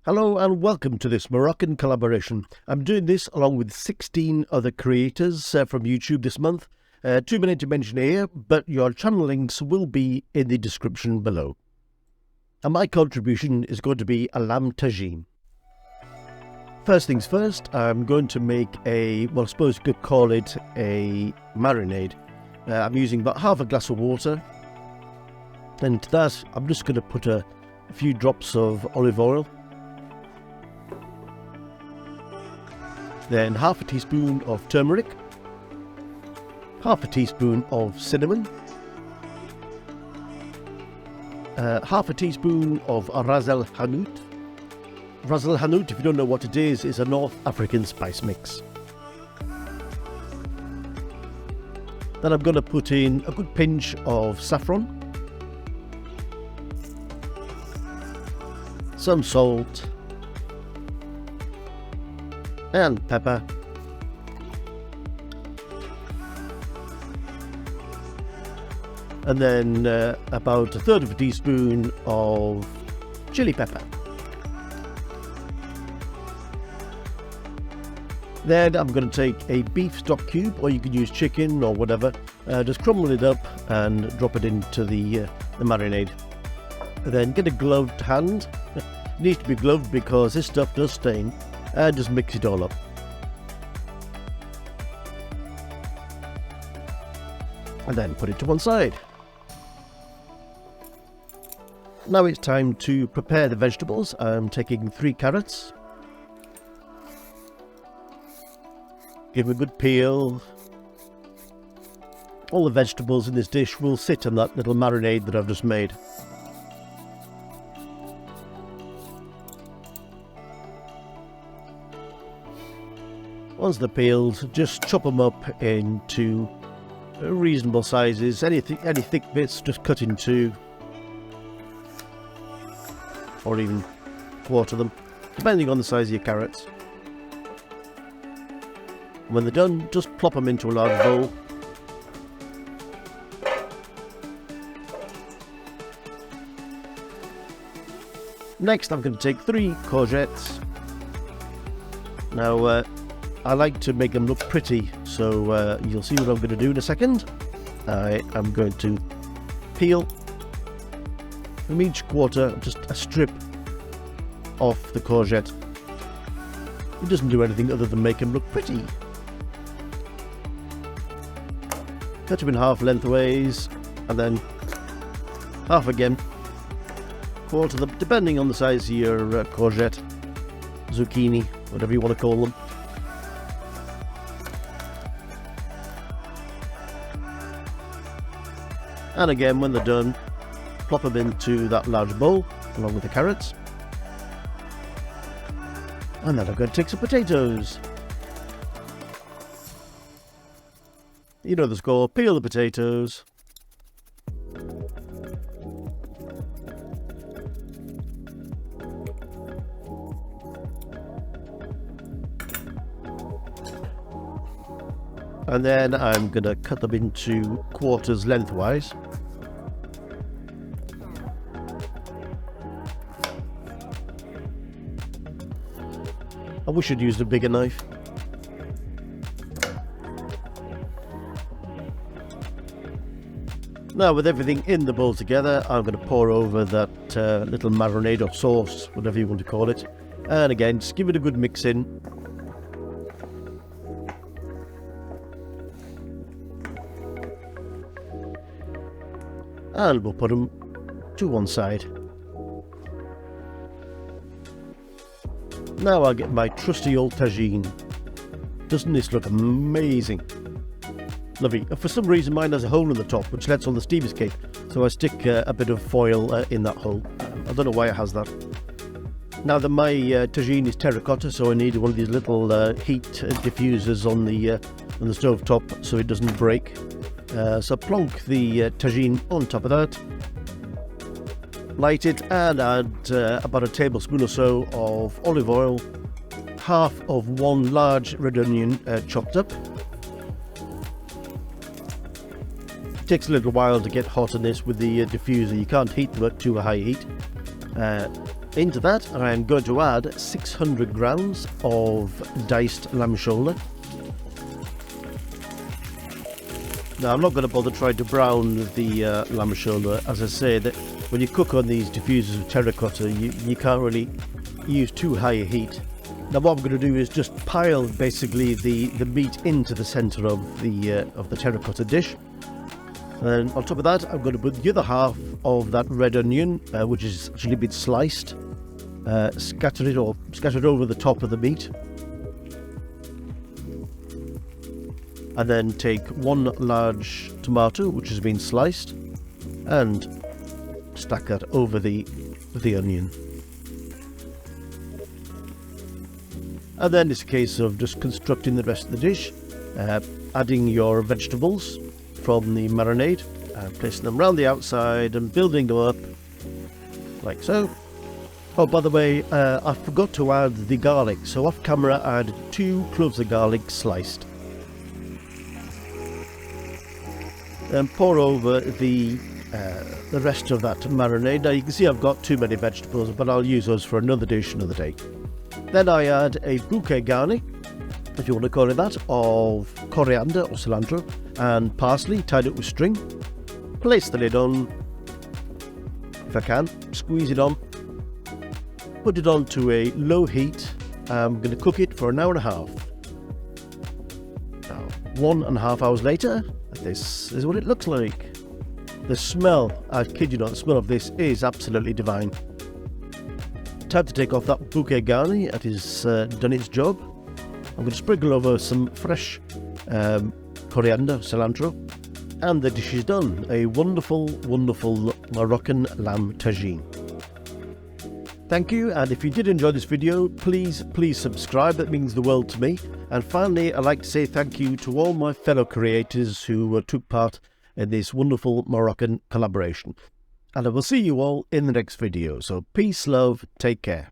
Hello and welcome to this Moroccan collaboration. I'm doing this along with 16 other creators from YouTube this month. Too many to mention here, but your channel links will be in the description below. And my contribution is going to be a lamb tagine. First things first, I'm going to make I suppose you could call it a marinade. I'm using about half a glass of water. And to that, I'm just going to put a few drops of olive oil. Then half a teaspoon of turmeric, half a teaspoon of cinnamon, half a teaspoon of ras el hanout. Ras el hanout, if you don't know what it is a North African spice mix. Then I'm going to put in a good pinch of saffron, some salt, and pepper, and then about a third of a teaspoon of chili pepper. Then I'm going to take a beef stock cube, or you can use chicken or whatever, just crumble it up and drop it into the marinade. And then get a gloved hand. It needs to be gloved because this stuff does stain. And just mix it all up. And then put it to one side. Now it's time to prepare the vegetables. I'm taking 3 carrots. Give them a good peel. All the vegetables in this dish will sit in that little marinade that I've just made. Once they're peeled, just chop them up into reasonable sizes. Any thick bits, just cut in 2, or even quarter them, depending on the size of your carrots. When they're done, just plop them into a large bowl. Next, I'm going to take 3 courgettes. Now, I like to make them look pretty, so you'll see what I'm going to do in a second. I am going to peel from each quarter just a strip off the courgette. It doesn't do anything other than make them look pretty. Cut them in half lengthways, and then half again. Quarter them, depending on the size of your courgette, zucchini, whatever you want to call them. And again, when they're done, plop them into that large bowl along with the carrots. And then I'm going to take some potatoes. You know the score, peel the potatoes. And then I'm going to cut them into quarters lengthwise. I wish I'd used a bigger knife. Now, with everything in the bowl together, I'm going to pour over that little marinade or sauce, whatever you want to call it. And again, just give it a good mix in. And we'll put them to one side. Now I'll get my trusty old tagine. Doesn't this look amazing? Lovely. For some reason mine has a hole in the top which lets all the steam escape, so I stick a bit of foil in that hole. I don't know why it has that. Now that my tagine is terracotta, so I need one of these little heat diffusers on the stove top so it doesn't break. So plonk the tagine on top of that, light it, and add about a tablespoon or so of olive oil, half of 1 large red onion chopped up. It takes a little while to get hot in this with the diffuser. You can't heat them at too high heat. Into that, I'm going to add 600 grams of diced lamb shoulder. Now, I'm not going to bother trying to brown the lamb shoulder. As I say, that when you cook on these diffusers of terracotta, you can't really use too high a heat. Now, what I'm going to do is just pile basically the meat into the centre of the terracotta dish. And on top of that, I'm going to put the other half of that red onion, which has actually been sliced, scattered over the top of the meat. And then take one large tomato, which has been sliced, and stack that over the onion. And then it's a case of just constructing the rest of the dish, adding your vegetables from the marinade, and placing them around the outside and building them up like so. Oh, by the way, I forgot to add the garlic, so off camera I added 2 cloves of garlic sliced. Then pour over the rest of that marinade. Now you can see I've got too many vegetables, but I'll use those for another dish another day. Then I add a bouquet garni, if you want to call it that, of coriander or cilantro and parsley tied up with string. Place the lid on, if I can, squeeze it on, put it on to a low heat. I'm going to cook it for an hour and a half. Now, 1.5 hours later, this is what it looks like. The smell, I kid you not, the smell of this is absolutely divine. Time to take off that bouquet garni. It has done its job. I'm going to sprinkle over some fresh coriander, cilantro, and the dish is done. A wonderful, wonderful Moroccan lamb tagine. Thank you, and if you did enjoy this video, please subscribe. That means the world to me. And finally, I'd like to say thank you to all my fellow creators who took part in this wonderful Moroccan collaboration. And I will see you all in the next video. So peace, love, take care.